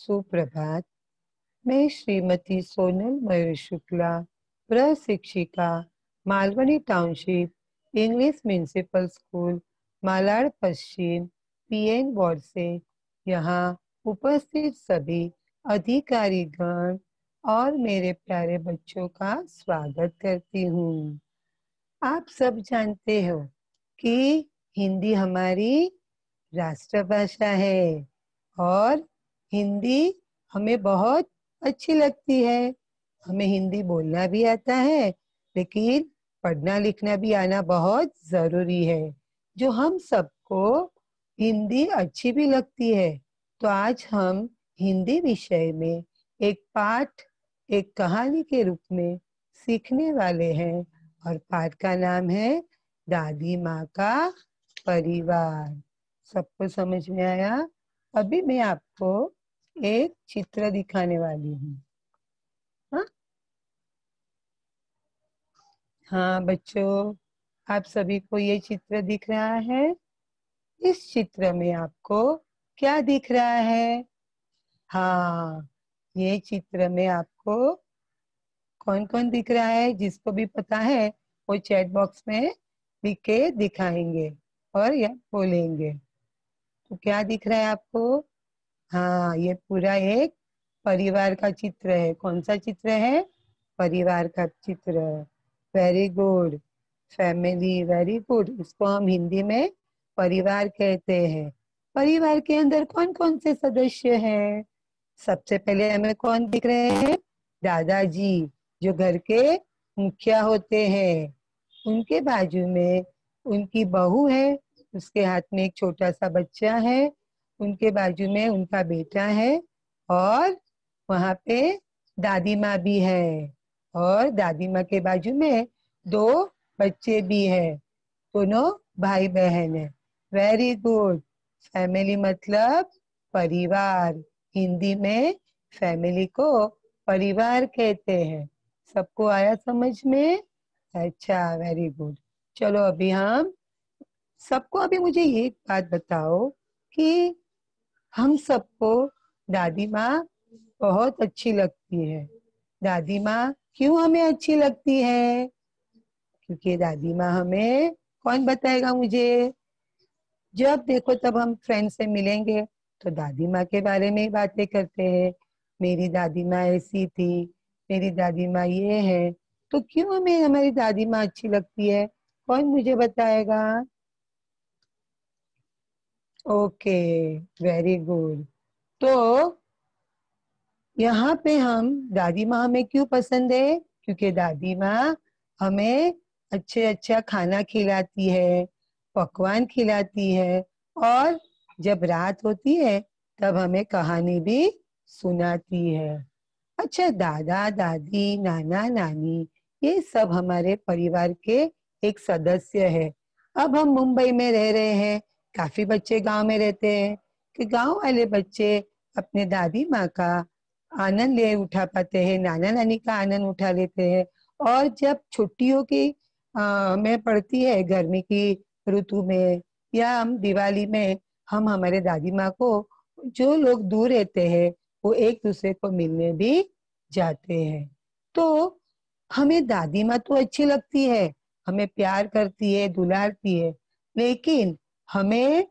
सुप्रभात। मैं श्रीमती सोनल मयूर शुक्ला, प्रशिक्षिका, Malvani township English municipal school, Malad पश्चिम, पीएन वार्ड से यहाँ उपस्थित सभी अधिकारीगण और मेरे प्यारे बच्चों का स्वागत करती हूँ। आप सब जानते हो कि हिंदी हमारी राष्ट्रभाषा है और हिंदी हमें बहुत अच्छी लगती है। हमें हिंदी बोलना भी आता है, लेकिन पढ़ना लिखना भी आना बहुत जरूरी है, जो हम सबको हिंदी अच्छी भी लगती है। तो आज हम हिंदी विषय में एक पाठ, एक कहानी के रूप में सीखने वाले हैं और पाठ का नाम है दादी माँ का परिवार। सबको समझ में आया? अभी मैं आपको एक चित्र दिखाने वाली हूँ। हाँ हाँ बच्चों, आप सभी को ये चित्र दिख रहा है? इस चित्र में आपको क्या दिख रहा है? हाँ, ये चित्र में आपको कौन कौन दिख रहा है? जिसको भी पता है वो चैट बॉक्स में लिख के दिखाएंगे और या बोलेंगे। तो क्या दिख रहा है आपको? हाँ, ये पूरा एक परिवार का चित्र है। कौन सा चित्र है? परिवार का चित्र। Very good, family, very good. इसको हम हिंदी में परिवार कहते हैं। परिवार के अंदर कौन कौन से सदस्य हैं? सबसे पहले हमें कौन दिख रहे हैं? दादाजी, जो घर के मुखिया होते हैं। उनके बाजू में उनकी बहू है, उसके हाथ में एक छोटा सा बच्चा है। उनके बाजू में उनका बेटा है और वहां पे दादी माँ भी है और दादी माँ के बाजू में दो बच्चे भी है, दोनों भाई बहन है। Very good. फैमिली मतलब परिवार। हिंदी में फैमिली को परिवार कहते हैं। सबको आया समझ में? अच्छा, वेरी गुड। चलो अभी हम सबको, अभी मुझे एक बात बताओ कि हम सबको दादी माँ बहुत अच्छी लगती है। दादी माँ क्यों हमें अच्छी लगती है? क्योंकि दादी माँ हमें, कौन बताएगा मुझे? जब देखो तब हम फ्रेंड से मिलेंगे तो दादी माँ के बारे में ही बातें करते हैं। मेरी दादी माँ ऐसी थी, मेरी दादी माँ ये है। तो क्यों हमें हमारी दादी माँ अच्छी लगती है? कौन मुझे बताएगा? Okay, very good. तो यहाँ पे हम, दादी माँ हमें क्यों पसंद है? क्योंकि दादी माँ हमें अच्छा खाना खिलाती है, पकवान खिलाती है और जब रात होती है तब हमें कहानी भी सुनाती है। अच्छा, दादा दादी, नाना नानी, ये सब हमारे परिवार के एक सदस्य है। अब हम मुंबई में रह रहे हैं, काफी बच्चे गांव में रहते हैं कि गांव वाले बच्चे अपने दादी माँ का आनंद ले उठा पाते हैं, नाना नानी का आनंद उठा लेते हैं। और जब छुट्टियों की में पड़ती है, गर्मी की ऋतु में या हम दिवाली में, हम हमारे दादी माँ को, जो लोग दूर रहते हैं, वो एक दूसरे को मिलने भी जाते हैं। तो हमें दादी माँ तो अच्छी लगती है, हमें प्यार करती है, दुलारती है, लेकिन हमें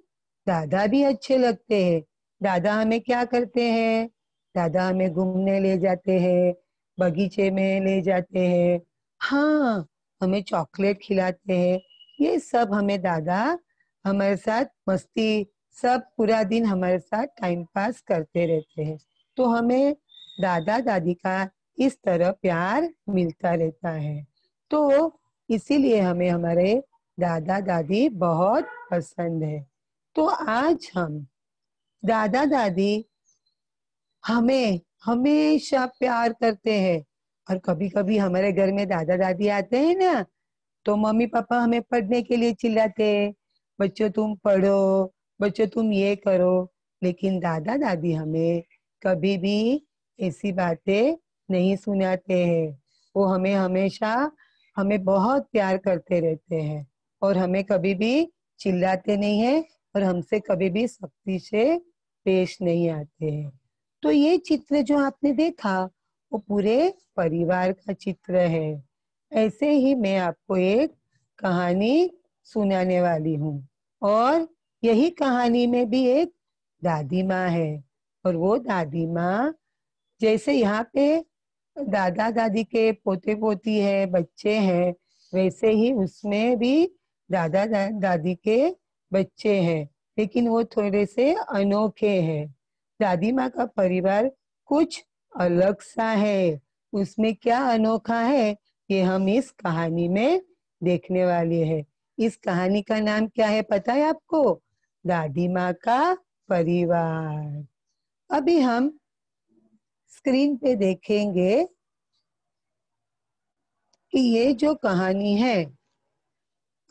दादा भी अच्छे लगते हैं। दादा हमें क्या करते हैं? दादा हमें घूमने ले जाते हैं, बगीचे में ले जाते हैं। हाँ, हमें चॉकलेट खिलाते हैं। ये सब हमें दादा हमारे साथ मस्ती, सब पूरा दिन हमारे साथ टाइम पास करते रहते हैं। तो हमें दादा दादी का इस तरह प्यार मिलता रहता है। तो इसीलिए हमें हमारे दादा दादी बहुत पसंद है। तो आज हम, दादा दादी हमें हमेशा प्यार करते हैं। और कभी कभी हमारे घर में दादा दादी आते हैं ना, तो मम्मी पापा हमें पढ़ने के लिए चिल्लाते हैं, बच्चों तुम पढ़ो, बच्चों तुम ये करो। लेकिन दादा दादी हमें कभी भी ऐसी बातें नहीं सुनाते हैं। वो हमें हमेशा, हमें बहुत प्यार करते रहते हैं और हमें कभी भी चिल्लाते नहीं है और हमसे कभी भी सख्ती से पेश नहीं आते हैं। तो ये चित्र जो आपने देखा वो पूरे परिवार का चित्र है। ऐसे ही मैं आपको एक कहानी सुनाने वाली हूँ और यही कहानी में भी एक दादी माँ है। और वो दादी माँ, जैसे यहाँ पे दादा दादी के पोते पोती है, बच्चे हैं, वैसे ही उसमें भी दादी के बच्चे हैं, लेकिन वो थोड़े से अनोखे हैं। दादी माँ का परिवार कुछ अलग सा है। उसमें क्या अनोखा है ये हम इस कहानी में देखने वाले हैं। इस कहानी का नाम क्या है पता है आपको? दादी माँ का परिवार। अभी हम स्क्रीन पे देखेंगे कि ये जो कहानी है,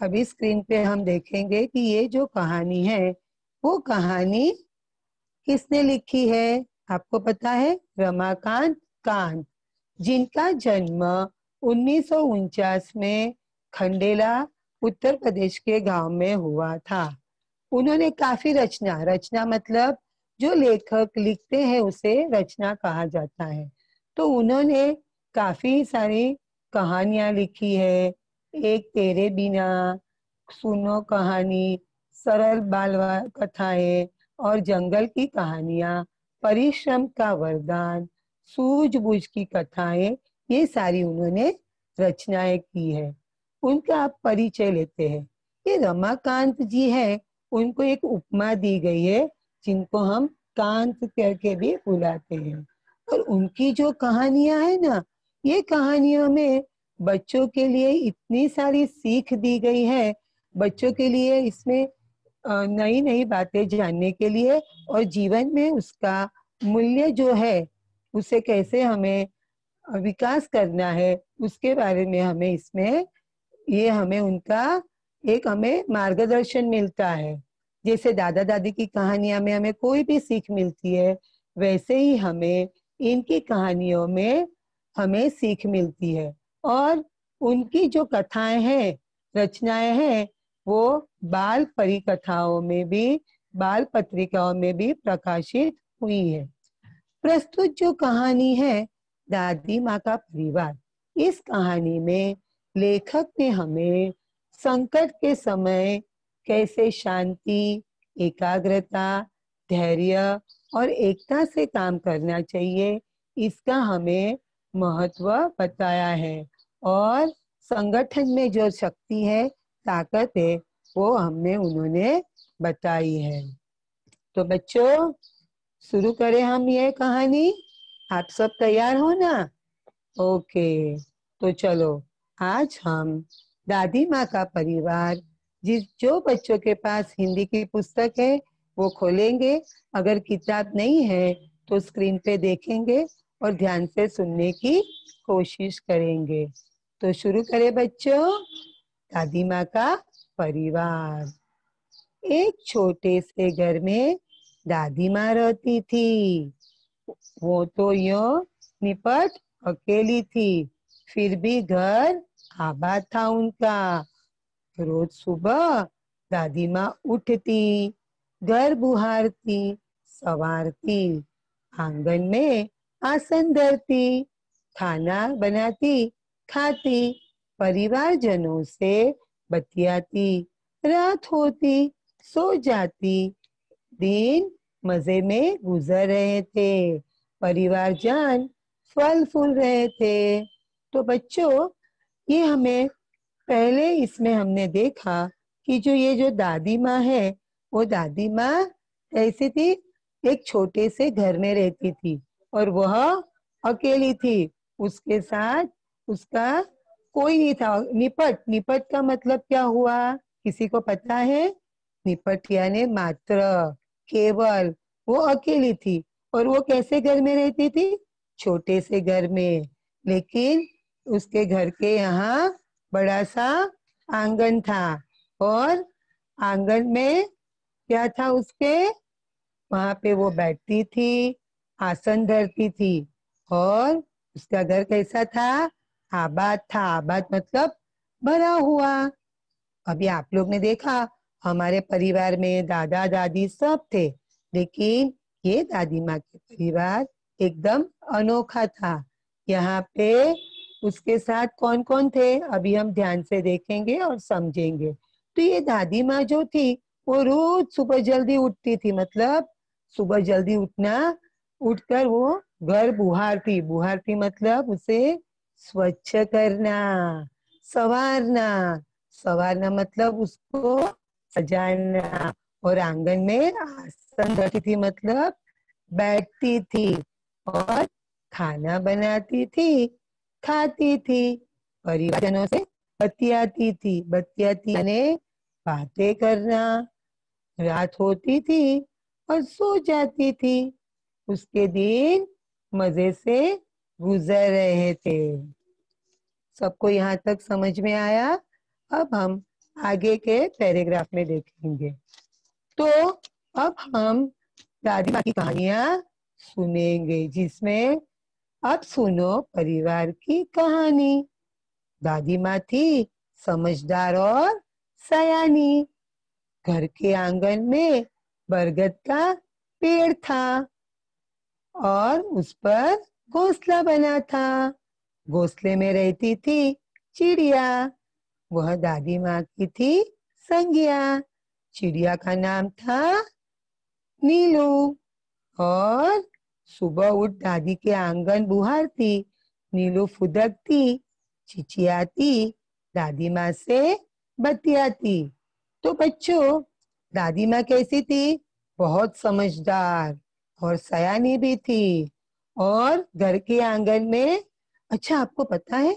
अभी स्क्रीन पे हम देखेंगे कि ये जो कहानी है वो कहानी किसने लिखी है? आपको पता है? रमाकांत कांत, जिनका जन्म 1949 में खंडेला उत्तर प्रदेश के गांव में हुआ था। उन्होंने काफी रचना मतलब जो लेखक लिखते हैं उसे रचना कहा जाता है। तो उन्होंने काफी सारी कहानियां लिखी है। एक तेरे बिना, सुनो कहानी, सरल बाल कथाएं और जंगल की कहानियां, परिश्रम का वरदान, सूझबूझ की कथाएं, ये सारी उन्होंने रचनाएं की है। उनका आप परिचय लेते हैं। ये रमाकांत जी है, उनको एक उपमा दी गई है जिनको हम कांत करके भी बुलाते हैं। और उनकी जो कहानियां है ना, ये कहानियों में बच्चों के लिए इतनी सारी सीख दी गई है। बच्चों के लिए इसमें नई नई बातें जानने के लिए और जीवन में उसका मूल्य जो है उसे कैसे हमें विकास करना है उसके बारे में हमें इसमें ये हमें उनका एक हमें मार्गदर्शन मिलता है। जैसे दादा दादी की कहानियां में हमें कोई भी सीख मिलती है, वैसे ही हमें इनकी कहानियों में हमें सीख मिलती है। और उनकी जो कथाएं हैं, रचनाएं हैं, वो बाल परिकथाओं में भी, बाल पत्रिकाओं में भी प्रकाशित हुई है। प्रस्तुत जो कहानी है दादी माँ का परिवार, इस कहानी में लेखक ने हमें संकट के समय कैसे शांति, एकाग्रता, धैर्य और एकता से काम करना चाहिए, इसका हमें महत्व बताया है। और संगठन में जो शक्ति है, ताकत है, वो हमने उन्होंने बताई है। तो बच्चों, शुरू करें हम ये कहानी। आप सब तैयार हो ना? ओके, तो चलो आज हम दादी माँ का परिवार, जो बच्चों के पास हिंदी की पुस्तक है वो खोलेंगे। अगर किताब नहीं है तो स्क्रीन पे देखेंगे और ध्यान से सुनने की कोशिश करेंगे। तो शुरू करें बच्चों। दादी माँ का परिवार। एक छोटे से घर में दादी माँ रहती थी। वो तो यो निपट अकेली थी, फिर भी घर आबाद था उनका। रोज सुबह दादी माँ उठती, घर बुहारती, संवारती, आंगन में आसन धरती, खाना बनाती, खाती, परिवारजनों से बतियाती, रात होती सो जाती। दिन मजे में गुजर रहे थे, परिवारजन फल फूल रहे थे। तो बच्चों, ये हमें पहले इसमें हमने देखा कि ये जो दादी माँ है, वो दादी माँ ऐसी थी, एक छोटे से घर में रहती थी और वह अकेली थी। उसके साथ उसका कोई नहीं था। निपट, निपट का मतलब क्या हुआ? किसी को पता है? निपट यानी मात्र, केवल। वो अकेली थी और वो कैसे घर में रहती थी? छोटे से घर में। लेकिन उसके घर के यहाँ बड़ा सा आंगन था और आंगन में क्या था उसके? वहां पे वो बैठती थी, आसन धरती थी। और उसका घर कैसा था? आबाद था। आबाद मतलब भरा हुआ। अभी आप लोग ने देखा हमारे परिवार में दादा दादी सब थे, लेकिन ये दादी माँ के परिवार एकदम अनोखा था। यहाँ पे उसके साथ कौन कौन थे अभी हम ध्यान से देखेंगे और समझेंगे। तो ये दादी माँ जो थी वो रोज सुबह जल्दी उठती थी, मतलब सुबह जल्दी उठना, उठकर वो घर बुहारती, बुहारती मतलब उसे स्वच्छ करना, संवारना, संवारना मतलब उसको सजाना, और आंगन में आसन रखती थी मतलब बैठती थी, और खाना बनाती थी, खाती थी, परिवारजनों से बतियाती थी, बतियाती यानी बातें करना। रात होती थी और सो जाती थी। उसके दिन मजे से गुजर रहे थे। सबको यहाँ तक समझ में आया? अब हम आगे के पैराग्राफ में देखेंगे। तो अब हम दादी माँ की कहानियां सुनेंगे, जिसमें अब सुनो परिवार की कहानी। दादी माँ थी समझदार और सयानी। घर के आंगन में बरगद का पेड़ था और उस पर घोंसला बना था। घोंसले में रहती थी चिड़िया। वह दादी माँ की थी संगिया। चिड़िया का नाम था नीलू। और सुबह उठ दादी के आंगन बुहारती, नीलू फुदकती, चिचियाती, दादी माँ से बतियाती। तो बच्चों, दादी माँ कैसी थी? बहुत समझदार और सयानी भी थी। और घर के आंगन में, अच्छा आपको पता है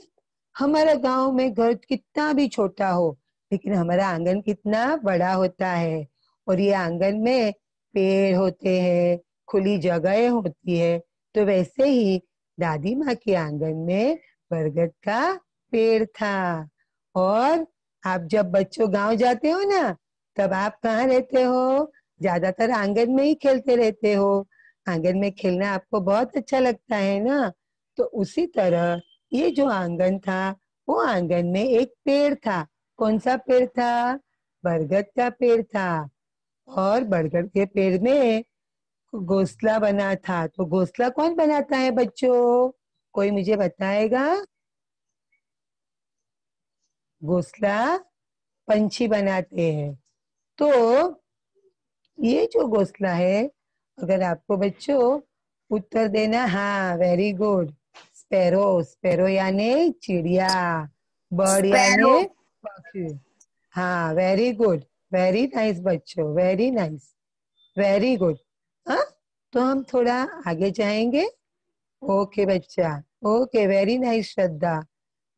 हमारा गांव में घर कितना भी छोटा हो लेकिन हमारा आंगन कितना बड़ा होता है, और ये आंगन में पेड़ होते हैं, खुली जगह होती है। तो वैसे ही दादी माँ के आंगन में बरगद का पेड़ था। और आप जब बच्चों गांव जाते हो ना, तब आप कहाँ रहते हो? ज्यादातर आंगन में ही खेलते रहते हो। आंगन में खेलना आपको बहुत अच्छा लगता है ना। तो उसी तरह ये जो आंगन था, वो आंगन में एक पेड़ था। कौन सा पेड़ था? बरगद का पेड़ था। और बरगद के पेड़ में घोंसला बना था। तो घोंसला कौन बनाता है बच्चों? कोई मुझे बताएगा? घोंसला पंछी बनाते हैं। तो ये जो घोंसला है, अगर आपको बच्चों उत्तर देना, हाँ वेरी गुड, स्पैरो। स्पैरो यानी चिड़िया, बर्ड स्पैरो। यानी पक्षी। हाँ वेरी गुड, वेरी नाइस बच्चों, वेरी नाइस, वेरी गुड। हाँ, तो हम थोड़ा आगे जाएंगे। ओके बच्चा, ओके, वेरी नाइस श्रद्धा,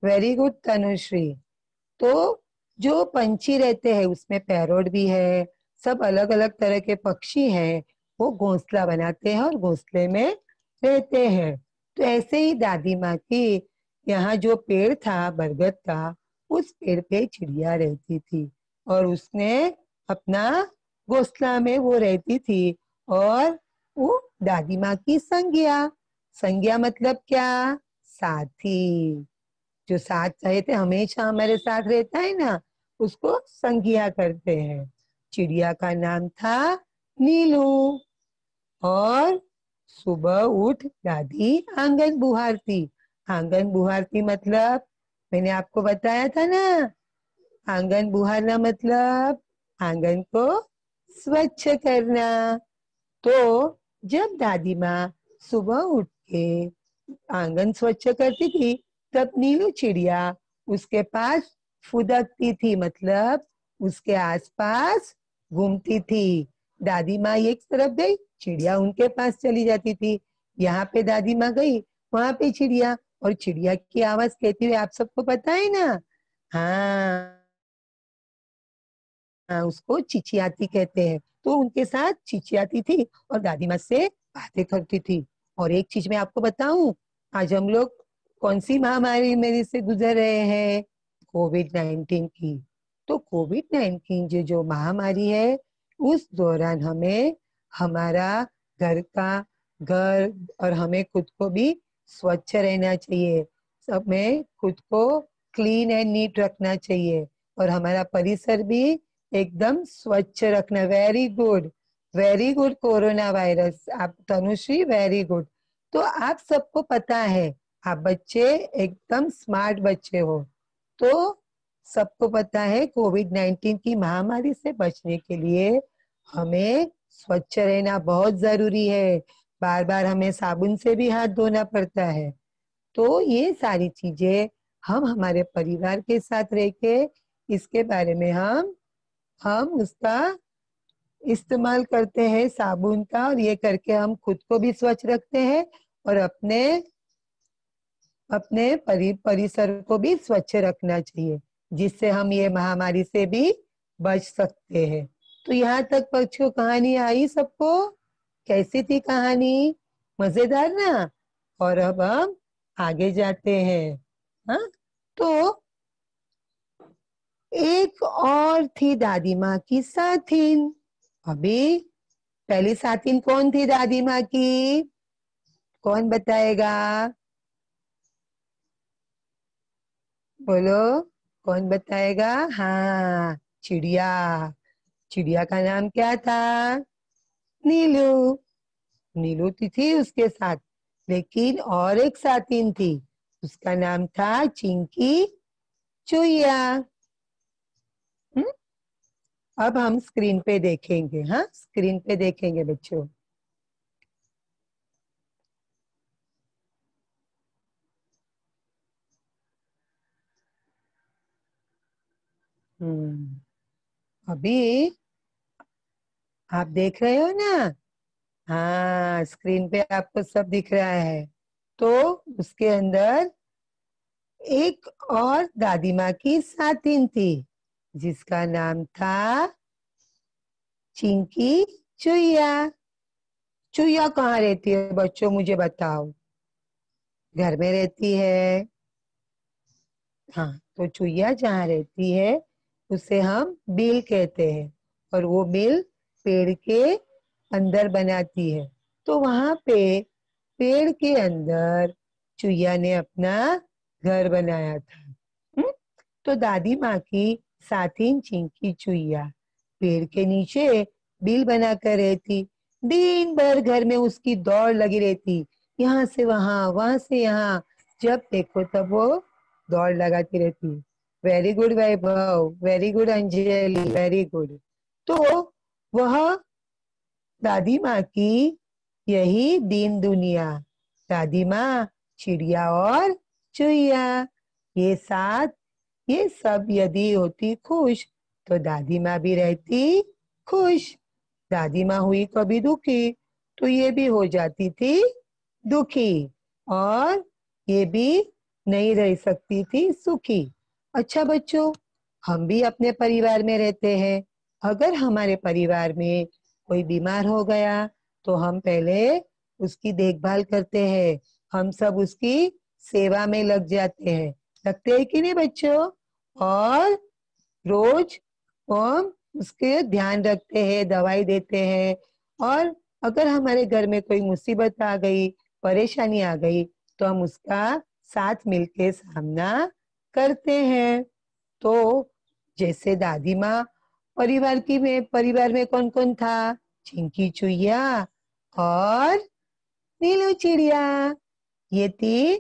वेरी गुड तनुश्री। तो जो पंछी रहते हैं उसमें पैरोट भी है, सब अलग अलग तरह के पक्षी हैं। वो घोंसला बनाते हैं और घोंसले में रहते हैं। तो ऐसे ही दादी माँ की यहाँ जो पेड़ था बरगद का, उस पेड़ पे चिड़िया रहती थी और उसने अपना घोंसला में वो रहती थी। और वो दादी माँ की संज्ञा, संज्ञा मतलब क्या? साथी। जो साथ रहते हमेशा हमारे साथ रहता है ना, उसको संज्ञा करते हैं। चिड़िया का नाम था नीलू। और सुबह उठ दादी आंगन बुहारती। आंगन बुहारती मतलब मैंने आपको बताया था ना, आंगन बुहारना मतलब आंगन को स्वच्छ करना। तो जब दादी माँ सुबह उठ के आंगन स्वच्छ करती थी, तब नीलू चिड़िया उसके पास फुदकती थी, मतलब उसके आसपास घूमती थी। दादी माँ एक तरफ गई, चिड़िया उनके पास चली जाती थी। यहाँ पे दादी माँ गई, वहां पे चिड़िया, और चिड़िया की आवाज कहती हुई आप सबको पता है ना? हाँ, हाँ, उसको चिचियाती कहते हैं। तो उनके साथ चिचियाती थी और दादी माँ से बातें करती थी। और एक चीज मैं आपको बताऊं, आज हम लोग कौन सी महामारी में से गुजर रहे हैं? कोविड-19 की। तो कोविड-19 जो महामारी है, उस दौरान हमें हमारा घर का घर और हमें खुद को भी स्वच्छ रहना चाहिए। सब में खुद को क्लीन एंड नीट रखना चाहिए और हमारा परिसर भी एकदम स्वच्छ रखना। Very good, very good corona virus. आप तनुश्री वेरी गुड। तो आप सबको पता है, आप बच्चे एकदम स्मार्ट बच्चे हो, तो सबको पता है कोविड-19 की महामारी से बचने के लिए हमें स्वच्छ रहना बहुत जरूरी है। बार बार हमें साबुन से भी हाथ धोना पड़ता है। तो ये सारी चीजें हम हमारे परिवार के साथ रह के इसके बारे में हम उसका इस्तेमाल करते हैं साबुन का, और ये करके हम खुद को भी स्वच्छ रखते हैं और अपने अपने परिसर को भी स्वच्छ रखना चाहिए, जिससे हम ये महामारी से भी बच सकते हैं। तो यहाँ तक बच्चों कहानी आई सबको? कैसी थी कहानी? मजेदार ना? और अब हम आगे जाते हैं। हाँ, तो एक और थी दादी माँ की साथिन। अभी पहली साथिन कौन थी दादी माँ की? कौन बताएगा? बोलो, कौन बताएगा? हाँ, चिड़िया। चिड़िया का नाम क्या था? नीलू। नीलू थी उसके साथ, लेकिन और एक साथिन थी, उसका नाम था चिंकी चुईया। हम्म? अब हम स्क्रीन पे देखेंगे। हाँ, स्क्रीन पे देखेंगे बच्चों। अभी आप देख रहे हो ना? हाँ, स्क्रीन पे आपको सब दिख रहा है। तो उसके अंदर एक और दादी माँ की साथिन थी, जिसका नाम था चिंकी चुईया। चुईया कहाँ रहती है बच्चों, मुझे बताओ? घर में रहती है। हाँ, तो चुईया जहाँ रहती है उसे हम बिल कहते हैं, और वो बिल पेड़ के अंदर बनाती है। तो वहां पे पेड़ के अंदर चुईया ने अपना घर बनाया था। हम्म? तो दादी माँ की साथिन चिंकी चुईया पेड़ के नीचे बिल बनाकर रहती। दिन भर घर में उसकी दौड़ लगी रहती, यहाँ से वहां से यहाँ। जब देखो तब वो दौड़ लगाती रहती। Very good Vaibhav, very good Anjali, very good. तो वह दादी माँ की यही दीन दुनिया, दादी माँ, चिड़िया और चुईया, ये साथ, ये सब यदि होती खुश तो दादी माँ भी रहती खुश। दादी माँ हुई कभी दुखी तो ये भी हो जाती थी दुखी, और ये भी नहीं रह सकती थी सुखी। अच्छा बच्चों, हम भी अपने परिवार में रहते हैं। अगर हमारे परिवार में कोई बीमार हो गया तो हम पहले उसकी देखभाल करते हैं, हम सब उसकी सेवा में लग जाते हैं। लगते हैं कि नहीं बच्चों? और रोज हम उसके ध्यान रखते हैं, दवाई देते हैं। और अगर हमारे घर में कोई मुसीबत आ गई, परेशानी आ गई, तो हम उसका साथ मिलके सामना करते हैं। तो जैसे दादी माँ परिवार में कौन कौन था? चिंकी चुईया और नीलू चिड़िया, ये थी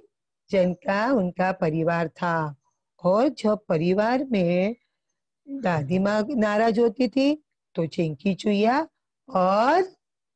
जिनका उनका परिवार था। और जब परिवार में दादी माँ नाराज होती थी तो चिंकी चुईया और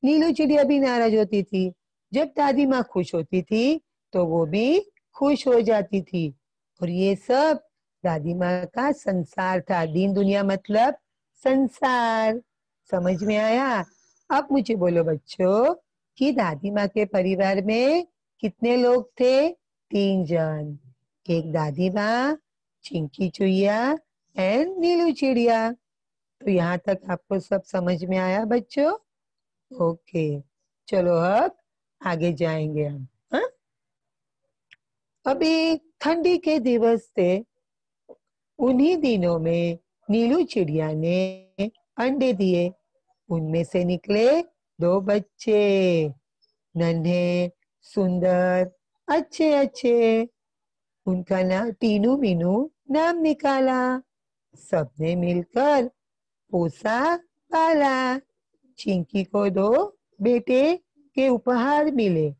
नीलू चिड़िया भी नाराज होती थी। जब दादी माँ खुश होती थी तो वो भी खुश हो जाती थी। और ये सब दादी माँ का संसार था। दीन दुनिया मतलब संसार। समझ में आया? अब मुझे बोलो बच्चों कि दादी माँ के परिवार में कितने लोग थे? 3 जन। एक दादी माँ, चिंकी चुईया एंड नीलू चिड़िया। तो यहाँ तक आपको सब समझ में आया बच्चों? ओके, चलो अब आगे जाएंगे हम। हाँ, अभी ठंडी के दिवस थे। उन्हीं दिनों में नीलू चिड़िया ने अंडे दिए। उनमें से निकले 2 बच्चे, नन्हे, सुंदर, अच्छे अच्छे। उनका नाम टीनू मीनू नाम निकाला। सबने मिलकर पोसा पाला। चिंकी को 2 बेटे के उपहार मिले।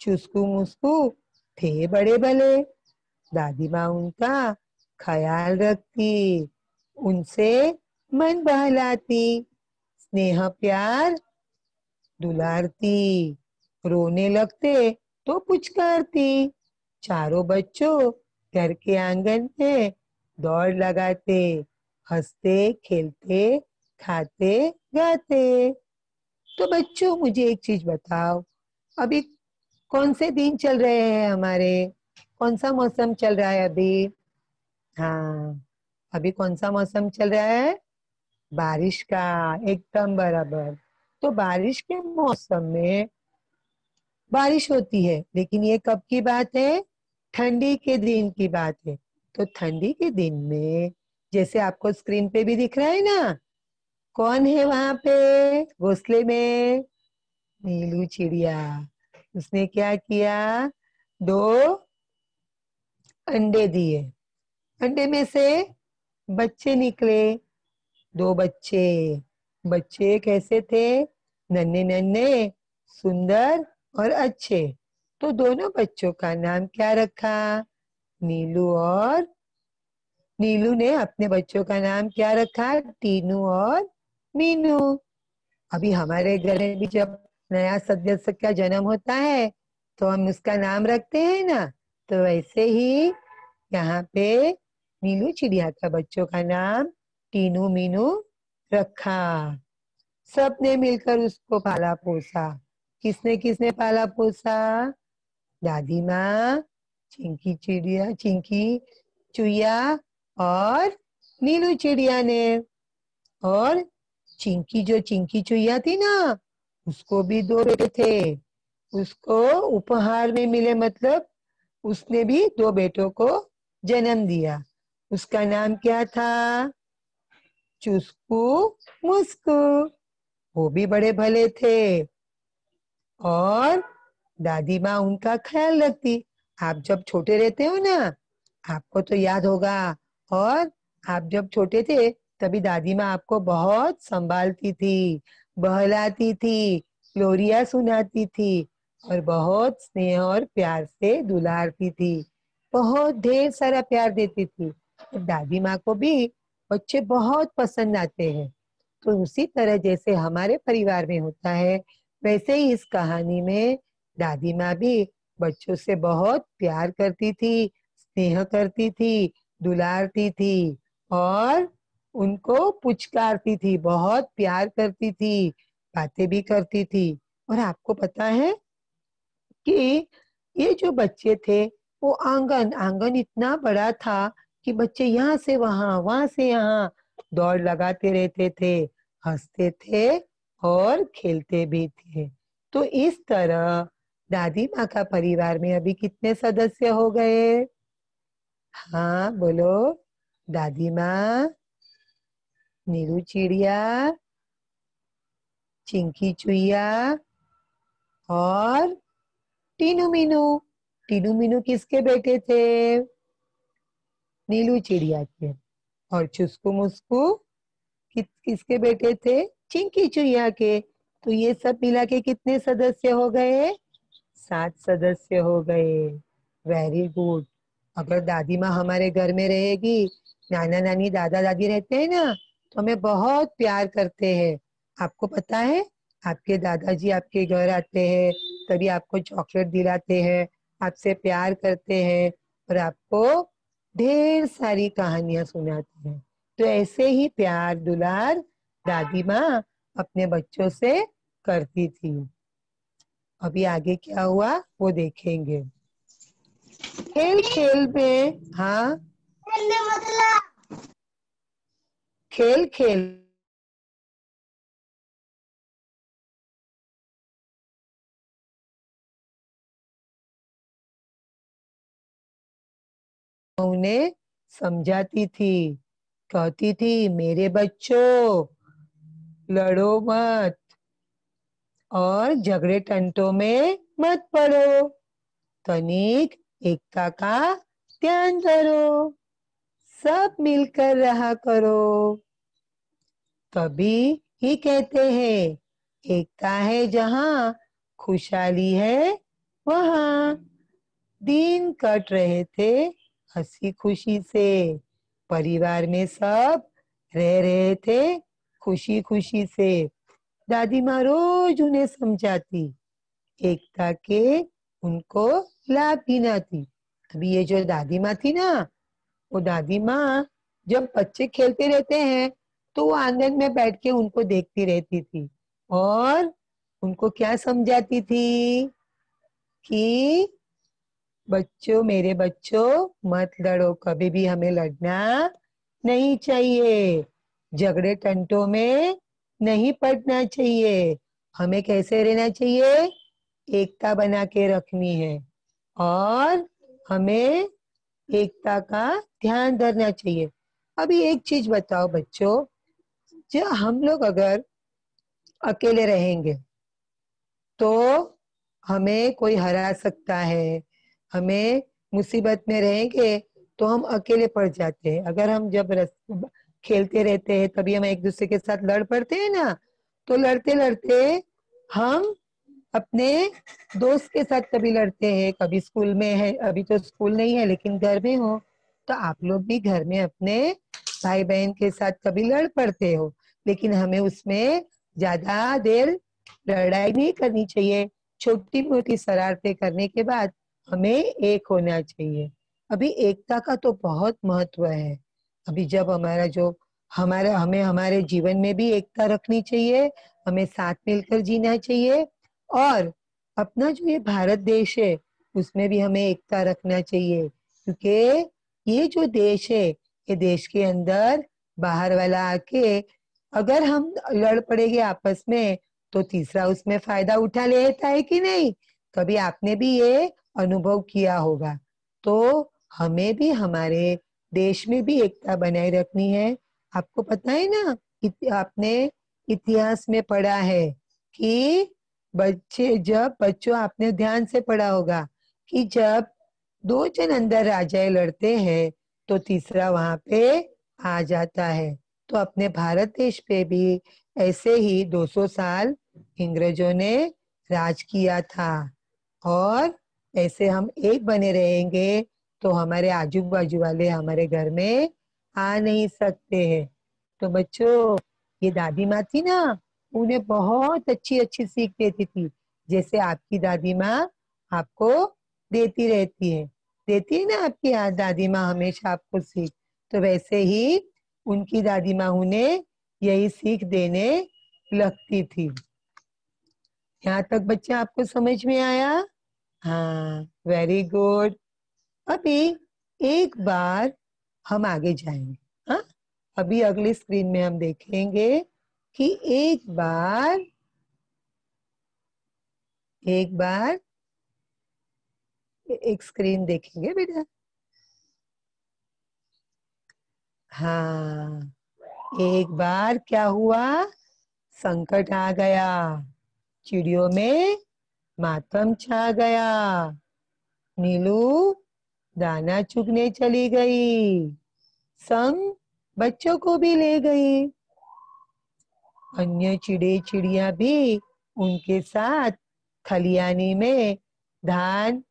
चुस्कू मुस्कू थे बड़े भले, दादी माँ उनका ख्याल रखती, उनसे मन बहलाती, स्नेह प्यार दुलारती, रोने लगते तो पुचकारती। चारों बच्चों घर के आंगन में दौड़ लगाते, हंसते खेलते खाते गाते। तो बच्चों मुझे एक चीज बताओ, अभी कौन से दिन चल रहे हैं हमारे? कौन सा मौसम चल रहा है अभी? हाँ, अभी कौन सा मौसम चल रहा है? बारिश का। एकदम बराबर। तो बारिश के मौसम में बारिश होती है, लेकिन ये कब की बात है? ठंडी के दिन की बात है। तो ठंडी के दिन में, जैसे आपको स्क्रीन पे भी दिख रहा है ना, कौन है वहां पे घोंसले में? नीलू चिड़िया। उसने क्या किया? 2 अंडे दिए। अंडे में से बच्चे निकले, 2 बच्चे। बच्चे कैसे थे? नन्हे नन्हे, सुंदर और अच्छे। तो दोनों बच्चों का नाम क्या रखा? नीलू और नीलू ने अपने बच्चों का नाम क्या रखा? टीनू और मीनू। अभी हमारे घर में भी जब नया सदस्य का जन्म होता है तो हम उसका नाम रखते हैं ना। तो वैसे ही यहाँ पे नीलू चिड़िया का बच्चों का नाम टीनू मीनू रखा। सबने मिलकर उसको पाला पोसा। किसने किसने पाला पोसा? दादी माँ, चिंकी चुईया और नीलू चिड़िया ने। और चिंकी चुईया थी ना, उसको भी 2 बेटे थे। उसको उपहार में मिले, मतलब उसने भी 2 बेटों को जन्म दिया। उसका नाम क्या था? चुस्कू मुस्कू। वो भी बड़े भले थे और दादी माँ उनका ख्याल रखती। आप जब छोटे रहते हो ना, आपको तो याद होगा, और आप जब छोटे थे तभी दादी माँ आपको बहुत संभालती थी, बहलाती थी, लोरिया सुनाती थी और बहुत स्नेह और प्यार से दुलारती थी। बहुत ढेर सारा प्यार देती थी। तो दादी माँ को भी बच्चे बहुत पसंद आते हैं। तो उसी तरह जैसे हमारे परिवार में होता है, वैसे ही इस कहानी में दादी माँ भी बच्चों से बहुत प्यार करती थी, स्नेह करती थी, दुलारती थी और उनको पुचकारती थी, बहुत प्यार करती थी, बातें भी करती थी। और आपको पता है कि ये जो बच्चे थे, वो आंगन आंगन इतना बड़ा था कि बच्चे यहाँ से वहां से यहाँ दौड़ लगाते रहते थे, हंसते थे और खेलते भी थे। तो इस तरह दादी माँ का परिवार में अभी कितने सदस्य हो गए? हाँ बोलो। दादी माँ, नीलू चिड़िया, चिंकी चुईया और टीनू मीनू। टीनू मीनू किसके बेटे थे? नीलू चिड़िया के। और चुस्कू मुस्कू किसके बेटे थे? चिंकी चुईया के। तो ये सब मिला के कितने सदस्य हो गए? 7 सदस्य हो गए। Very good. अगर दादी माँ हमारे घर में रहेगी, नाना नानी दादा दादी रहते हैं ना, तो हमें बहुत प्यार करते हैं। आपको पता है, आपके दादाजी आपके घर आते हैं, तभी आपको चॉकलेट दिलाते हैं, आपसे प्यार करते हैं और आपको ढेर सारी कहानियां सुनाते हैं। तो ऐसे ही प्यार दुलार दादी माँ अपने बच्चों से करती थी। अभी आगे क्या हुआ वो देखेंगे। खेल खेल में, हाँ, खेल खेल उन्हें समझाती थी, कहती थी मेरे बच्चों, लड़ो मत और झगड़े टंटों में मत पड़ो, तनिक एकता का ध्यान करो, सब मिलकर रहा करो। तभी ही कहते हैं एकता है जहाँ, खुशहाली है वहाँ। दिन कट रहे थे हंसी खुशी से, परिवार में सब रह रहे थे खुशी खुशी से। दादी माँ रोज उन्हें समझाती, एकता के उनको लाभ गिनाती। अभी ये जो दादी माँ थी ना, वो दादी माँ जब बच्चे खेलते रहते हैं तो वो आंगन में बैठ के उनको देखती रहती थी और उनको क्या समझाती थी कि बच्चों, मेरे बच्चों, मत लड़ो, कभी भी हमें लड़ना नहीं चाहिए, झगड़े टंटों में नहीं पड़ना चाहिए, हमें कैसे रहना चाहिए, एकता बना के रखनी है और हमें एकता का ध्यान धरना चाहिए। अभी एक चीज बताओ बच्चों, जो हम लोग अगर अकेले रहेंगे तो हमें कोई हरा सकता है, हमें मुसीबत में रहेंगे तो हम अकेले पड़ जाते हैं। अगर हम जब खेलते रहते हैं तभी हम एक दूसरे के साथ लड़ पड़ते हैं ना, तो लड़ते लड़ते हम अपने दोस्त के साथ कभी लड़ते हैं, कभी स्कूल में है, अभी तो स्कूल नहीं है लेकिन घर में हो, तो आप लोग भी घर में अपने भाई बहन के साथ कभी लड़ पड़ते हो। लेकिन हमें उसमें ज्यादा देर लड़ाई नहीं करनी चाहिए, छोटी मोटी शरारतें करने के बाद हमें एक होना चाहिए। अभी एकता का तो बहुत महत्व है। अभी जब हमारा जो हमारा हमें हमारे जीवन में भी एकता रखनी चाहिए, हमें साथ मिलकर जीना चाहिए और अपना जो ये भारत देश है उसमें भी हमें एकता रखना चाहिए, क्योंकि ये जो देश है, ये देश के अंदर बाहर वाला आके अगर हम लड़ पड़ेंगे आपस में तो तीसरा उसमें फायदा उठा लेता है कि नहीं। कभी आपने भी ये अनुभव किया होगा। तो हमें भी हमारे देश में भी एकता बनाए रखनी है। आपको पता है ना, आपने इतिहास में पढ़ा है कि बच्चों आपने ध्यान से पढ़ा होगा कि जब दो जन अंदर राजाएं लड़ते हैं तो तीसरा वहां पे आ जाता है। तो अपने भारत देश पे भी ऐसे ही 200 साल अंग्रेजों ने राज किया था और ऐसे हम एक बने रहेंगे तो हमारे आजू बाजू वाले हमारे घर में आ नहीं सकते हैं। तो बच्चों, ये दादी माँ थी ना, उन्हें बहुत अच्छी अच्छी सीख देती थी, जैसे आपकी दादी माँ आपको देती रहती है, देती है ना आपकी दादी माँ हमेशा आपको सीख। तो वैसे ही उनकी दादी माँ उन्हें यही सीख देने लगती थी। यहाँ तक बच्चे आपको समझ में आया? हाँ, वेरी गुड। अभी एक बार हम आगे जाएंगे। हाँ, अभी अगली स्क्रीन में हम देखेंगे कि एक बार एक स्क्रीन देखेंगे बेटा। हाँ, एक बार क्या हुआ, संकट आ गया, चिड़ियों में मातम छा गया। नीलू दाना चुगने चली गई, संग बच्चों को भी ले गई। अन्य चिड़े चिड़िया भी उनके साथ खलियानी में धान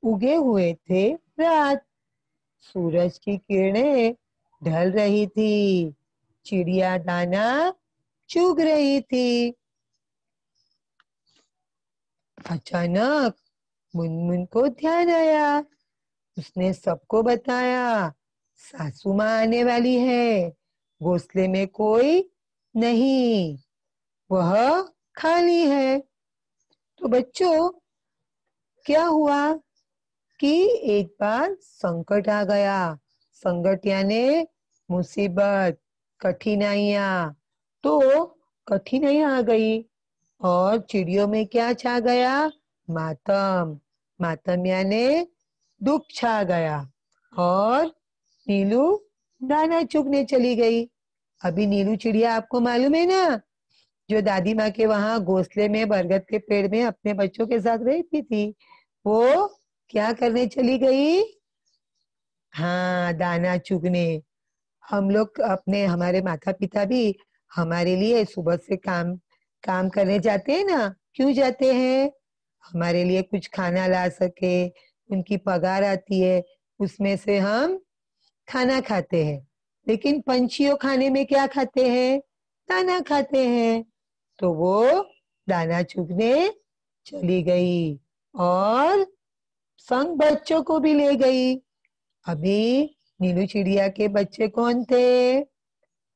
उगे हुए थे। रात, सूरज की किरणें ढल रही थी, चिड़िया दाना चुग रही थी। अचानक मुनमुन को ध्यान आया, उसने सबको बताया, सासू माँ आने वाली है, घोंसले में कोई नहीं, वह खाली है। तो बच्चों, क्या हुआ कि एक बार संकट आ गया। संकट यानी मुसीबत, कठिनाइयां। तो कठिनाइयां आ गई और चिड़ियों में क्या छा गया, मातम। मातम यानी दुख छा गया और नीलू दाना चुगने चली गई। अभी नीलू चिड़िया आपको मालूम है ना, जो दादी माँ के वहां घोंसले में बरगद के पेड़ में अपने बच्चों के साथ रहती थी, वो क्या करने चली गई, हाँ, दाना चुगने। हम लोग अपने हमारे माता पिता भी हमारे लिए सुबह से काम काम करने जाते हैं ना, क्यों जाते हैं? हमारे लिए कुछ खाना ला सके, उनकी पगार आती है, उसमें से हम खाना खाते हैं। लेकिन पंछियों खाने में क्या खाते हैं? दाना खाते हैं। तो वो दाना चुगने चली गई और संग बच्चों को भी ले गई। अभी नीलू चिड़िया के बच्चे कौन थे?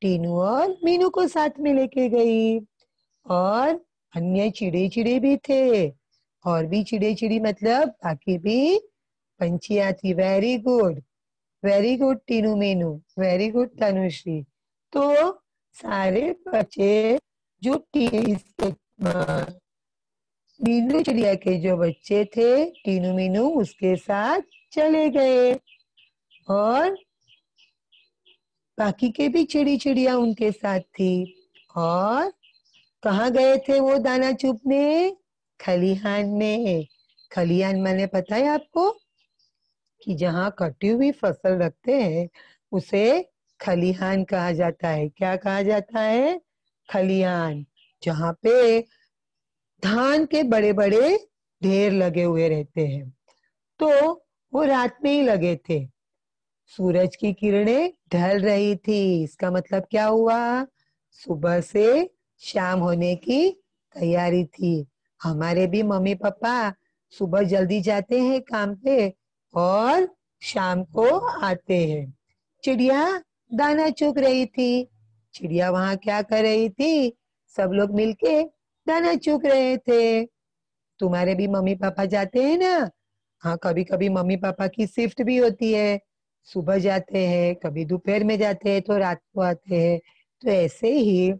टीनू और मीनू को साथ में लेके गई। और अन्य चिड़े चिड़े भी थे, और भी चिड़े चिड़ी मतलब बाकी भी पंछियां थी। Very good Tinu Minu, very good Tanushree. तो सारे बच्चे जो मीनू चिड़िया के जो बच्चे थे, टीनू मीनू उसके साथ चले गए। और बाकी के भी चिड़ी चिड़िया उनके साथ थी। और कहाँ गए थे वो दाना चुगने? खलिहान में। खलिहान माने पता है आपको? कि जहाँ कटी हुई फसल रखते हैं उसे खलिहान कहा जाता है। क्या कहा जाता है? खलिहान। जहाँ पे धान के बड़े बड़े ढेर लगे हुए रहते हैं। तो वो रात में ही लगे थे। सूरज की किरणें ढल रही थी, इसका मतलब क्या हुआ? सुबह से शाम होने की तैयारी थी। हमारे भी मम्मी पापा सुबह जल्दी जाते हैं काम पे और शाम को आते हैं। चिड़िया दाना चुग रही थी। चिड़िया वहां क्या कर रही थी? सब लोग मिलके दाना चुग रहे थे। तुम्हारे भी मम्मी पापा जाते हैं ना? हाँ, कभी कभी मम्मी पापा की शिफ्ट भी होती है, सुबह जाते हैं, कभी दोपहर में जाते हैं तो रात को आते हैं। तो ऐसे ही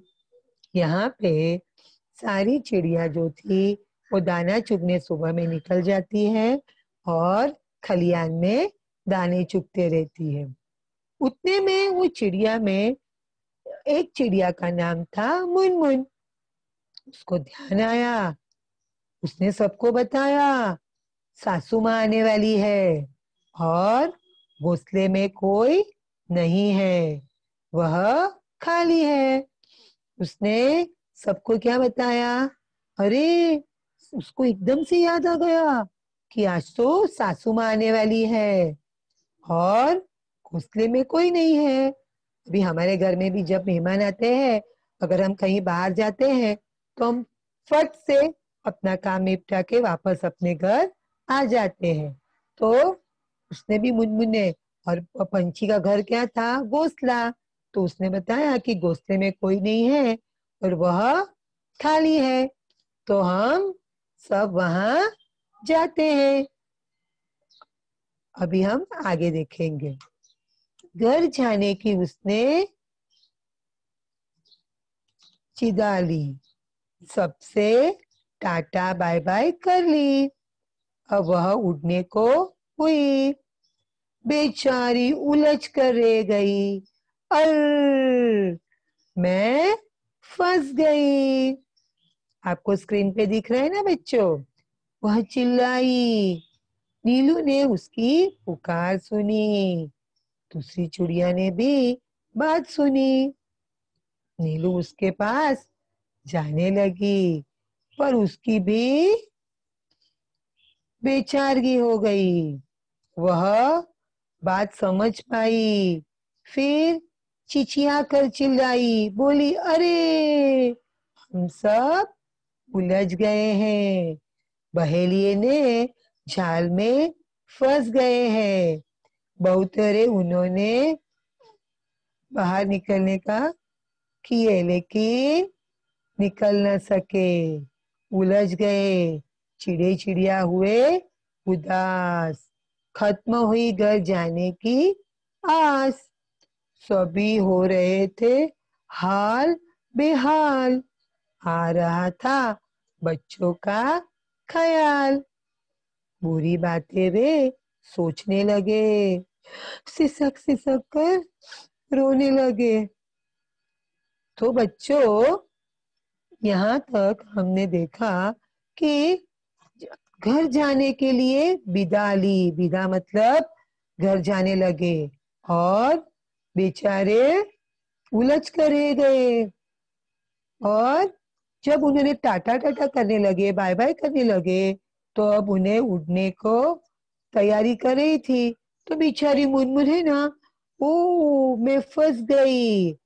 यहाँ पे सारी चिड़िया जो थी वो दाना चुगने सुबह में निकल जाती है और खलियान में दाने चुगते रहती है। उतने में वो चिड़िया में एक चिड़िया का नाम था मुनमुन। उसको ध्यान आया, उसने सबको बताया सासू माँ आने वाली है और घोंसले में कोई नहीं है, वह खाली है। उसने सबको क्या बताया? अरे, उसको एकदम से याद आ गया कि आज तो सासू माँ आने वाली है और घोंसले में कोई नहीं है। अभी हमारे घर में भी जब मेहमान आते हैं, अगर हम कहीं बाहर जाते हैं तो हम फट से अपना काम निपटा के वापस अपने घर आ जाते हैं। तो उसने भी मुनमुने, और पंछी का घर क्या था? घोंसला। तो उसने बताया कि घोंसले में कोई नहीं है और वह खाली है। तो हम सब वहां जाते हैं। अभी हम आगे देखेंगे। घर जाने की उसने चिदा ली, सबसे टाटा बाय बाय कर ली। अब वह उड़ने को हुई। बेचारी उलझ कर रह गई। अर, मैं फंस गई। आपको स्क्रीन पे दिख रहा है ना बच्चों? वह चिल्लाई। नीलू ने उसकी पुकार सुनी। दूसरी चिड़िया ने भी बात सुनी। नीलू उसके पास जाने लगी, पर उसकी भी बेचारगी हो गई। वह बात समझ पाई, फिर चिचिया कर चिल्लाई, बोली, अरे, हम सब उलझ गए हैं, बहेलिये ने जाल में फंस गए हैं। बहुतेरे उन्होंने बाहर निकलने का किए, लेकिन निकल न सके, उलझ गए। चिड़े चिड़िया हुए उदास, खत्म हुई घर जाने की आस। सभी हो रहे थे हाल बेहाल। आ रहा था बच्चों का ख्याल। बुरी बातें वे सोचने लगे, सिसक सिसक कर रोने लगे। तो बच्चों, यहाँ तक हमने देखा कि घर जाने के लिए विदा ली। विदा मतलब घर जाने लगे और बेचारे उलझ कर रह गए और जब उन्होंने टाटा टाटा करने लगे, बाय बाय करने लगे, तो अब उन्हें उड़ने को तैयारी कर रही थी। तो बेचारी मुनमुन है ना, ओ मैं फंस गई।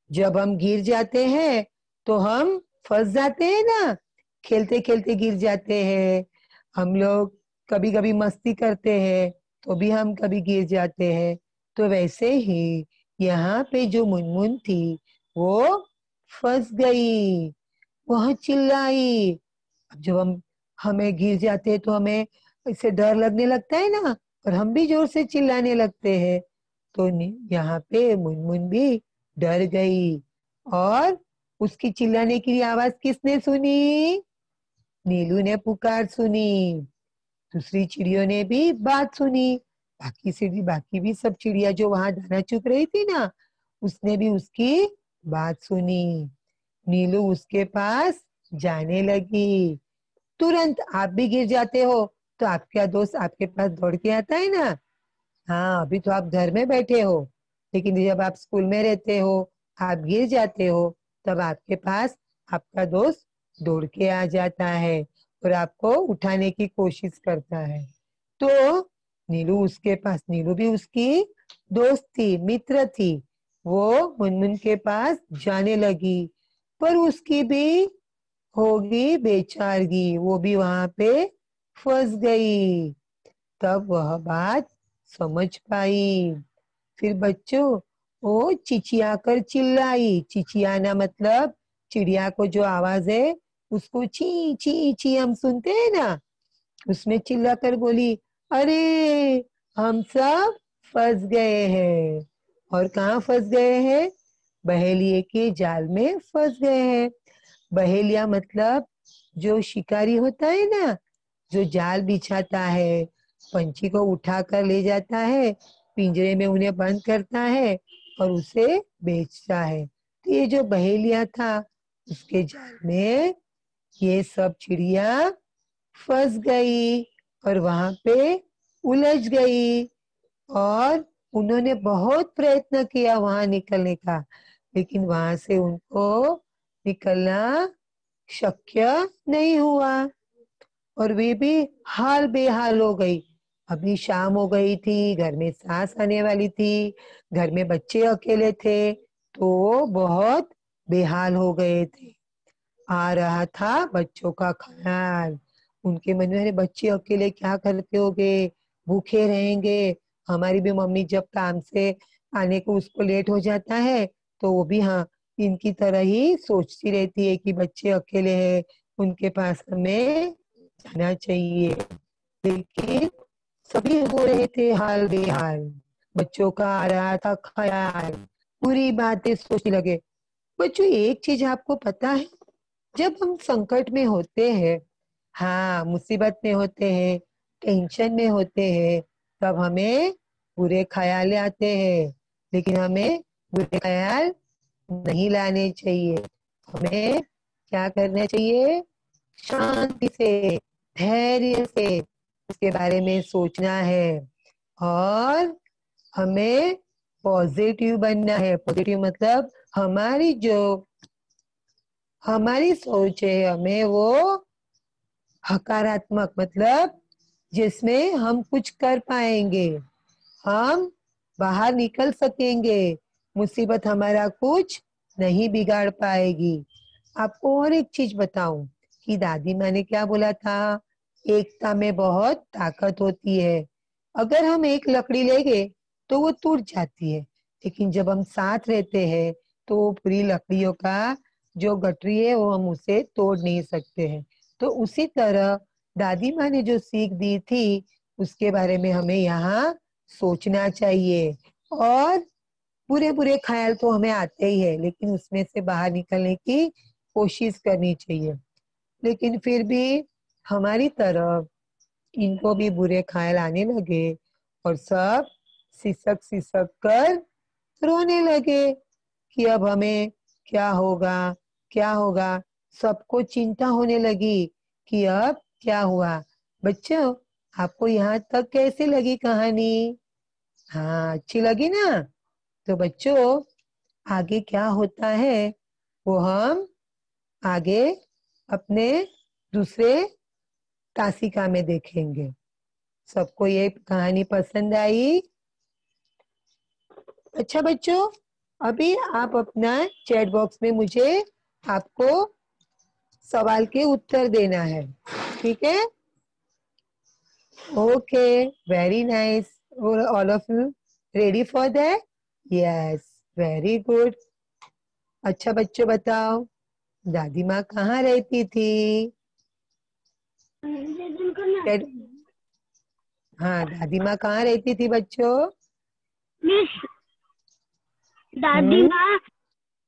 जब हम गिर जाते हैं तो हम फंस जाते हैं ना, खेलते खेलते गिर जाते हैं। हम लोग कभी कभी मस्ती करते हैं तो भी हम कभी गिर जाते हैं। तो वैसे ही यहाँ पे जो मुनमुन थी वो फंस गई, वह चिल्लाई। अब जब हम हमें गिर जाते हैं तो हमें इससे डर लगने लगता है ना, और हम भी जोर से चिल्लाने लगते हैं। तो यहाँ पे मुनमुन भी डर गई, और उसकी चिल्लाने की आवाज किसने सुनी? नीलू ने पुकार सुनी। दूसरी चिड़ियों ने भी बात सुनी। बाकी भी सब चिड़िया जो वहां दाना चुग रही थी ना, उसने भी उसकी बात सुनी। नीलू उसके पास जाने लगी। तुरंत आप भी गिर जाते हो तो आपका दोस्त आपके पास दौड़ के आता है ना। हाँ, अभी तो आप घर में बैठे हो, लेकिन जब आप स्कूल में रहते हो, आप गिर जाते हो, तब आपके पास आपका दोस्त दौड़ के आ जाता है और आपको उठाने की कोशिश करता है। तो नीलू भी उसकी दोस्त थी, मित्र थी। वो मुनमुन के पास जाने लगी, पर उसकी भी होगी बेचारगी, वो भी वहां पे फंस गई। तब वह बात समझ पाई। फिर बच्चों, वो चिचिया कर चिल्लाई। चिचियाना मतलब चिड़िया को जो आवाज है उसको ची ची ची हम सुनते हैं ना, उसमें चिल्ला कर बोली, अरे हम सब फंस गए हैं। और कहाँ फंस गए हैं? बहेलिए के जाल में फंस गए हैं। बहेलिया मतलब जो शिकारी होता है ना, जो जाल बिछाता है, पंछी को उठा कर ले जाता है, पिंजरे में उन्हें बंद करता है और उसे बेचता है। तो ये जो बहेलिया था, उसके जाल में ये सब चिड़िया फंस गई और वहां पे उलझ गई। और उन्होंने बहुत प्रयत्न किया वहां निकलने का, लेकिन वहां से उनको निकलना शक्य नहीं हुआ, और वे भी हाल बेहाल हो गई। अभी शाम हो गई थी, घर में सास आने वाली थी, घर में बच्चे अकेले थे, तो वो बहुत बेहाल हो गए थे। आ रहा था बच्चों का ख्याल। उनके मन में, अरे बच्चे अकेले क्या करते होगे, भूखे रहेंगे। हमारी भी मम्मी जब काम से आने को उसको लेट हो जाता है तो वो भी हाँ इनकी तरह ही सोचती रहती है कि बच्चे अकेले हैं, उनके पास हमें जाना चाहिए। लेकिन सभी हो रहे थे हाल बेहाल। बच्चों का आ रहा था ख्याल, पूरी बातें सोचने लगे। बच्चों, एक चीज आपको पता है, जब हम संकट में होते हैं, हाँ मुसीबत में होते हैं, टेंशन में होते हैं, तब हमें बुरे ख्याल आते हैं। लेकिन हमें बुरे ख्याल नहीं लाने चाहिए। हमें क्या करना चाहिए? शांति से, धैर्य से उसके बारे में सोचना है, और हमें पॉजिटिव बनना है। पॉजिटिव मतलब हमारी सोच है, हमें वो हकारात्मक मतलब जिसमें हम कुछ कर पाएंगे, हम बाहर निकल सकेंगे, मुसीबत हमारा कुछ नहीं बिगाड़ पाएगी। आपको और एक चीज बताऊं कि दादी माँ ने क्या बोला था, एकता में बहुत ताकत होती है। अगर हम एक लकड़ी ले गए तो वो टूट जाती है, लेकिन जब हम साथ रहते हैं तो वो पूरी लकड़ियों का जो गठरी है वो हम उसे तोड़ नहीं सकते हैं। तो उसी तरह दादी माँ ने जो सीख दी थी उसके बारे में हमें यहाँ सोचना चाहिए। और बुरे बुरे ख्याल तो हमें आते ही है, लेकिन उसमें से बाहर निकलने की कोशिश करनी चाहिए। लेकिन फिर भी हमारी तरफ इनको भी बुरे ख्याल आने लगे और सब सिसक सिसक कर रोने लगे कि अब हमें क्या होगा, क्या होगा। सबको चिंता होने लगी कि अब क्या हुआ। बच्चों, आपको यहाँ तक कैसी लगी कहानी? हाँ, अच्छी लगी ना? तो बच्चों, आगे क्या होता है वो हम आगे अपने दूसरे तासिका में देखेंगे। सबको ये कहानी पसंद आई? अच्छा बच्चों, अभी आप अपना चैट बॉक्स में मुझे आपको सवाल के उत्तर देना है, ठीक है? Okay, very nice. All of you ready for that? Yes, very good. अच्छा बच्चों बताओ, दादी माँ कहाँ रहती थी? हाँ, दादी माँ कहाँ रहती थी बच्चों? मिस, दादी माँ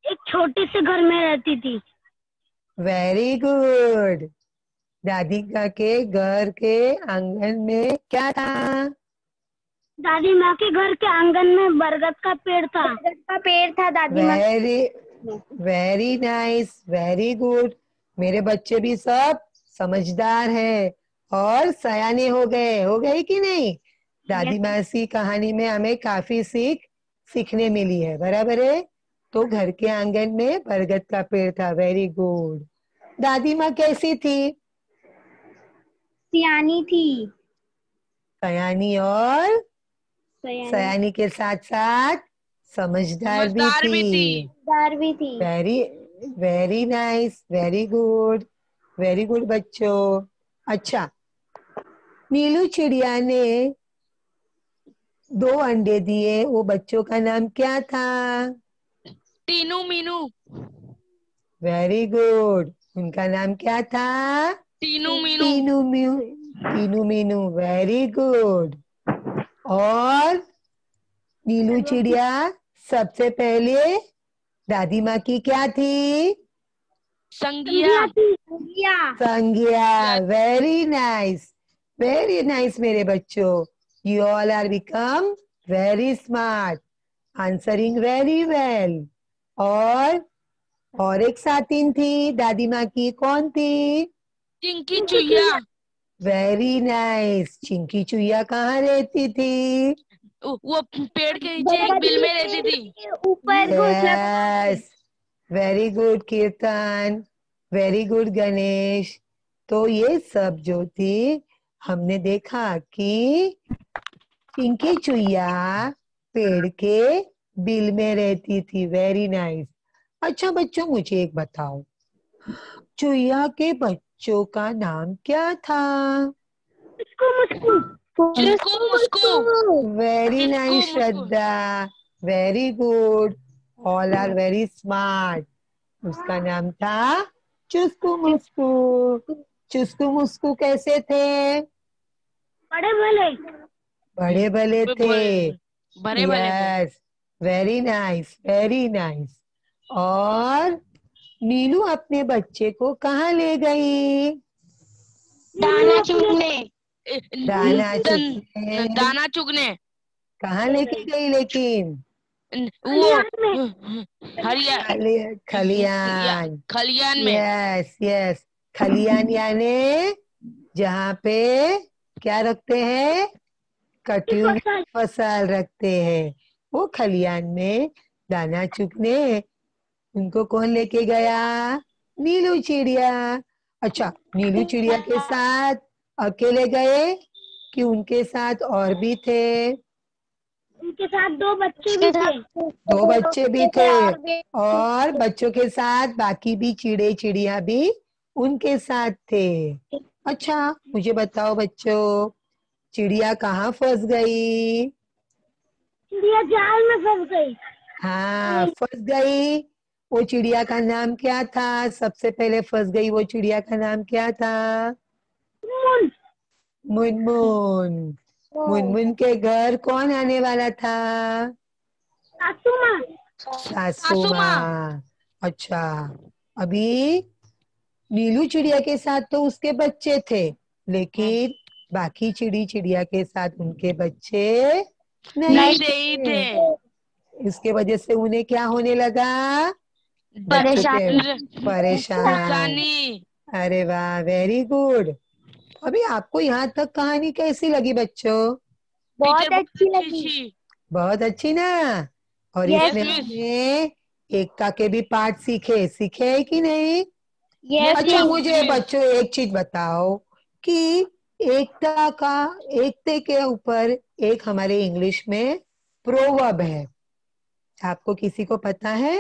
एक छोटे से घर में रहती थी। Very good. दादी का के घर के आंगन में क्या था? दादी माँ के घर के आंगन में बरगद का पेड़ था। दादी माँ। Very nice, very good. मेरे बच्चे भी सब समझदार हैं और सयाने हो गए कि नहीं? दादी माँ की कहानी में हमें काफी सीखने मिली है, बराबर है? तो घर के आंगन में बरगद का पेड़ था। Very good. दादी माँ कैसी थी? सियानी थी। सयानी और सयानी के साथ साथ समझदार भी थी। Very very nice, very good बच्चों। अच्छा, नीलू चिड़िया ने 2 अंडे दिए, वो बच्चों का नाम क्या था? टीनू मीनू। Very good. उनका नाम क्या था? टीनू मीनू। Tinu Minu, very good. और नीलू चिड़िया सबसे पहले दादी माँ की क्या थी? संगिया। संज्ञा। वेरी नाइस मेरे बच्चों। You all are become very smart, answering very well. और एक साथिन थी दादी माँ की, कौन थी? चिंकी चुईया। Very nice. चिंकी चुईया कहाँ रहती थी? वो पेड़ के नीचे एक बिल में रहती थी। ऊपर यस, वेरी गुड कीर्तन, वेरी गुड गणेश। तो ये सब जो थी, हमने देखा कि चिंकी चुईया पेड़ के बिल में रहती थी। Very nice. अच्छा बच्चों, मुझे एक बताओ, चुईया के बच्चों का नाम क्या था? Chusku Musku. Very nice Chusku Musku. Shraddha, very good. All are very smart. उसका नाम था चुस्कू मुस्कू। चुस्कू मुस्कू कैसे थे? बड़े भले। बड़े भले थे। भरे भले थे। Yes, very nice, very nice. और नीलू अपने बच्चे को कहाँ ले गई? दाना चुगने। दाना चुगने। दाना चुगने। कहाँ लेके गई लेकिन? वो हरिया खलियान। खलियान में। यस यस, खलियान यानी जहाँ पे क्या रखते हैं? कटी हुई फसल रखते हैं, वो खलियान में दाना चुगने उनको कौन लेके गया? नीलू चिड़िया। अच्छा, नीलू चिड़िया के साथ अकेले गए कि उनके साथ और भी थे? उनके साथ 2 बच्चे भी थे। 2 बच्चे भी थे, और बच्चों के साथ बाकी भी चिड़े चिड़िया भी उनके साथ थे। अच्छा, मुझे बताओ बच्चों, चिड़िया कहाँ फंस गई? चिड़िया जाल में फंस गई। हाँ, फंस गई। वो चिड़िया का नाम क्या था? सबसे पहले फंस गई वो चिड़िया का नाम क्या था? मुन। मुनमुन। मुनमुन के घर कौन आने वाला था? सासू माँ। सासू सासू माँ। माँ। अच्छा, अभी नीलू चिड़िया के साथ तो उसके बच्चे थे, लेकिन बाकी चिड़िया के साथ उनके बच्चे नहीं नहीं थे। थे। इसके वजह से उन्हें क्या होने लगा? बच्चों के परेशान। परेशानी। अरे वाह, वेरी गुड। अभी आपको यहाँ तक कहानी कैसी लगी बच्चों? टीचर बहुत बहुत अच्छी अच्छी लगी। थी। बहुत अच्छी ना? और यस इसमें मिस। हमने एकता के भी पाठ सीखे सीखे है कि नहीं? यस अच्छा मुझे बच्चों एक चीज बताओ कि एकता के ऊपर एक हमारे इंग्लिश में प्रोवर्ब है। आपको किसी को पता है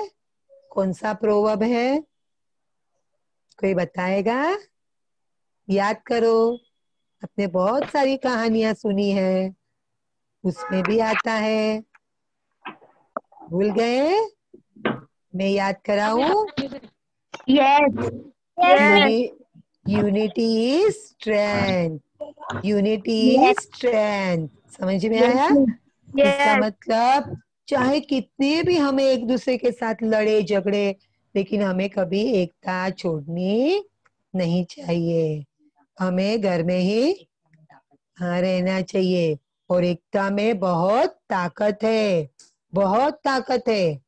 कौन सा प्रोवर्ब है? कोई बताएगा? याद करो, आपने बहुत सारी कहानियां सुनी है, उसमें भी आता है। भूल गए? मैं याद कराऊं? Yes unity is strength. Unity is strength. समझ में आया? इसका यस मतलब चाहे कितने भी हमें एक दूसरे के साथ लड़े झगड़े, लेकिन हमें कभी एकता छोड़नी नहीं चाहिए। हमें घर में ही हाँ रहना चाहिए। और एकता में बहुत ताकत है, बहुत ताकत है,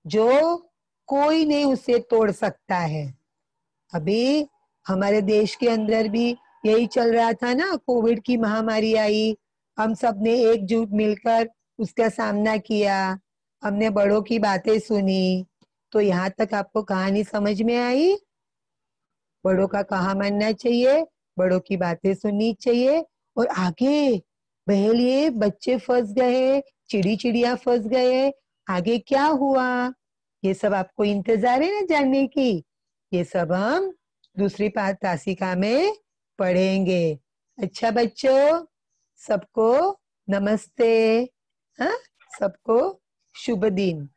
जो कोई नहीं उसे तोड़ सकता है। अभी हमारे देश के अंदर भी यही चल रहा था ना, कोविड की महामारी आई, हम सब ने एकजुट मिलकर उसका सामना किया, हमने बड़ों की बातें सुनी। तो यहाँ तक आपको कहानी समझ में आई? बड़ों का कहा मानना चाहिए, बड़ों की बातें सुननी चाहिए। और आगे पहले बच्चे फंस गए, चिड़ी चिड़िया फंस गए, आगे क्या हुआ ये सब आपको इंतजार है ना जानने की। ये सब हम दूसरी तासिका में पढ़ेंगे। अच्छा बच्चों, सबको नमस्ते। हाँ, सबको शुभ दिन।